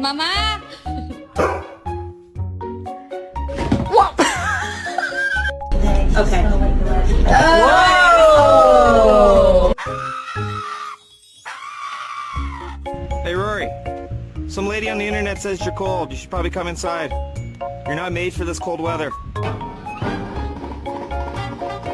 Mama! Okay. Whoa! Hey Rory, some lady on the internet says you're cold. You should probably come inside. You're not made for this cold weather.